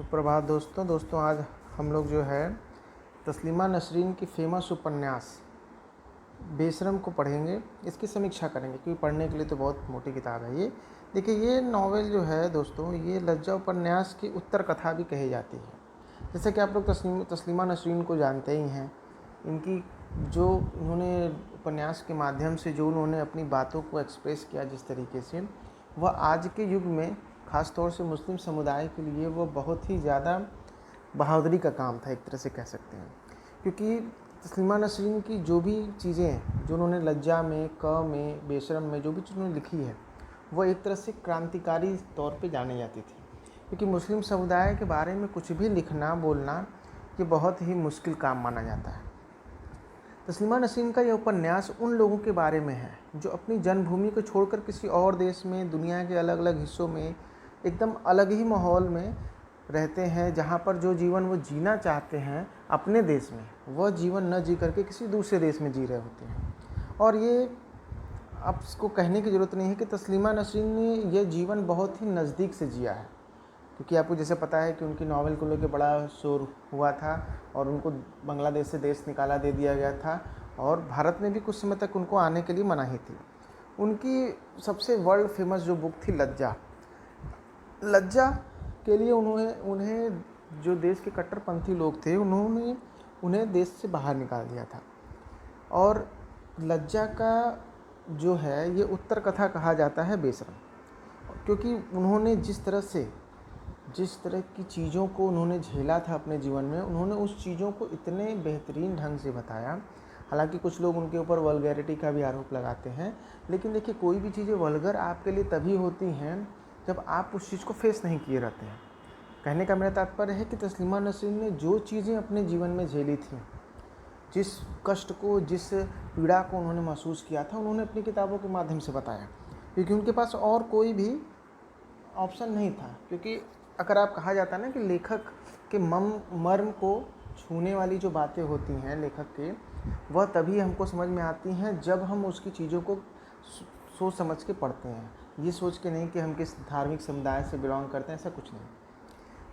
सुप्रभात दोस्तों आज हम लोग जो है तस्लीमा नसरीन की फेमस उपन्यास बेशरम को पढ़ेंगे। इसकी समीक्षा करेंगे क्योंकि पढ़ने के लिए तो बहुत मोटी किताब है ये। देखिए, ये नॉवेल जो है दोस्तों, ये लज्जा उपन्यास की उत्तर कथा भी कही जाती है। जैसे कि आप लोग तस्लीमा नसरीन को जानते ही हैं। इनकी जो इन्होंने उपन्यास के माध्यम से जो उन्होंने अपनी बातों को एक्सप्रेस किया जिस तरीके से, वह आज के युग में ख़ास तौर से मुस्लिम समुदाय के लिए वो बहुत ही ज़्यादा बहादुरी का काम था, एक तरह से कह सकते हैं। क्योंकि तस्लीमा नसरीन की जो भी चीज़ें हैं, जो उन्होंने लज्जा में, क में, बेशरम में जो भी चीज़ उन्होंने लिखी है, वो एक तरह से क्रांतिकारी तौर पे जानी जाती थी। क्योंकि मुस्लिम समुदाय के बारे में कुछ भी लिखना बोलना ये बहुत ही मुश्किल काम माना जाता है। तस्लीमा नसरीन का यह उपन्यास उन लोगों के बारे में है जो अपनी जन्मभूमि को छोड़कर किसी और देश में, दुनिया के अलग अलग हिस्सों में एकदम अलग ही माहौल में रहते हैं, जहाँ पर जो जीवन वो जीना चाहते हैं अपने देश में, वह जीवन न जी करके किसी दूसरे देश में जी रहे होते हैं। और ये अब इसको कहने की ज़रूरत नहीं है कि तस्लीमा नसरीन ने यह जीवन बहुत ही नज़दीक से जिया है। क्योंकि आपको जैसे पता है कि उनकी नावल को लेकर बड़ा शोर हुआ था और उनको बांग्लादेश से देश निकाला दे दिया गया था और भारत में भी कुछ समय तक उनको आने के लिए मनाही थी। उनकी सबसे वर्ल्ड फेमस जो बुक थी लज्जा के लिए उन्हें जो देश के कट्टरपंथी लोग थे उन्होंने उन्हें देश से बाहर निकाल दिया था। और लज्जा का जो है ये उत्तर कथा कहा जाता है बेशरम, क्योंकि उन्होंने जिस तरह की चीज़ों को उन्होंने झेला था अपने जीवन में, उन्होंने उस चीज़ों को इतने बेहतरीन ढंग से बताया। हालांकि कुछ लोग उनके ऊपर वल्गैरिटी का भी आरोप लगाते हैं, लेकिन देखिए, कोई भी चीज़ें वल्गर आपके लिए तभी होती हैं जब आप उस चीज़ को फेस नहीं किए रहते हैं। कहने का मेरा तात्पर्य है कि तस्लीमा नसरीन ने जो चीज़ें अपने जीवन में झेली थी, जिस कष्ट को, जिस पीड़ा को उन्होंने महसूस किया था, उन्होंने अपनी किताबों के माध्यम से बताया। क्योंकि उनके पास और कोई भी ऑप्शन नहीं था। क्योंकि अगर आप कहा जाता है ना कि लेखक के मर्म को छूने वाली जो बातें होती हैं लेखक के, वह तभी हमको समझ में आती हैं जब हम उसकी चीज़ों को सोच समझ के पढ़ते हैं, ये सोच के नहीं कि हम किस धार्मिक समुदाय से बिलोंग करते हैं, ऐसा कुछ नहीं।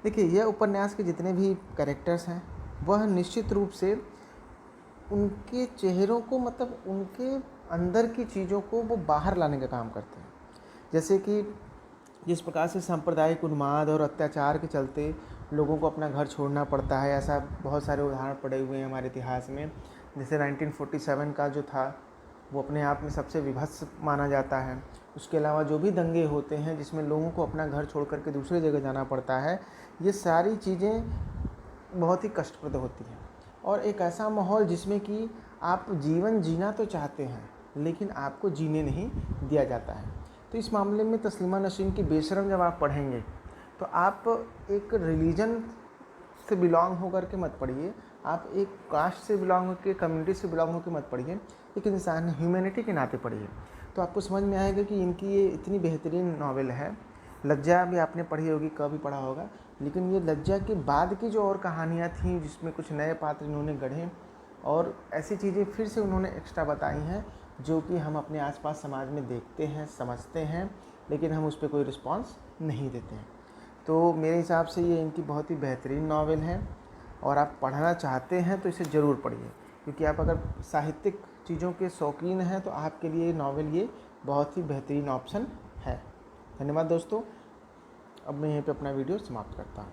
देखिए, यह उपन्यास के जितने भी कैरेक्टर्स हैं वह निश्चित रूप से उनके चेहरों को, मतलब उनके अंदर की चीज़ों को वो बाहर लाने का काम करते हैं। जैसे कि जिस प्रकार से सांप्रदायिक उन्माद और अत्याचार के चलते लोगों को अपना घर छोड़ना पड़ता है, ऐसा बहुत सारे उदाहरण पड़े हुए हैं हमारे इतिहास में। जैसे 1947 का जो था वो अपने आप में सबसे विभत्स माना जाता है। उसके अलावा जो भी दंगे होते हैं जिसमें लोगों को अपना घर छोड़ करके दूसरी जगह जाना पड़ता है, ये सारी चीज़ें बहुत ही कष्टप्रद होती हैं। और एक ऐसा माहौल जिसमें कि आप जीवन जीना तो चाहते हैं लेकिन आपको जीने नहीं दिया जाता है। तो इस मामले में तस्लीमा नसरीन की बेशरम जब आप पढ़ेंगे तो आप एक रिलीजन से बिलोंग होकर के मत पढ़िए, आप एक कास्ट से बिलोंग होकर, कम्युनिटी से बिलोंग होकर मत पढ़िए, एक इंसान ह्यूमैनिटी के नाते पढ़िए। तो आपको समझ में आएगा कि इनकी ये इतनी बेहतरीन नावल है। लज्जा भी आपने पढ़ी होगी, कभी पढ़ा होगा, लेकिन ये लज्जा के बाद की जो और कहानियाँ थीं जिसमें कुछ नए पात्र इन्होंने गढ़े और ऐसी चीज़ें फिर से उन्होंने एक्स्ट्रा बताई हैं जो कि हम अपने आसपास समाज में देखते हैं, समझते हैं, लेकिन हम उस पर कोई रिस्पॉन्स नहीं देते हैं। तो मेरे हिसाब से ये इनकी बहुत ही बेहतरीन नावल है और आप पढ़ना चाहते हैं तो इसे ज़रूर पढ़िए। क्योंकि आप अगर साहित्यिक चीज़ों के शौकीन हैं तो आपके लिए नावल ये बहुत ही बेहतरीन ऑप्शन है। धन्यवाद दोस्तों। अब मैं यहीं पे अपना वीडियो समाप्त करता हूँ।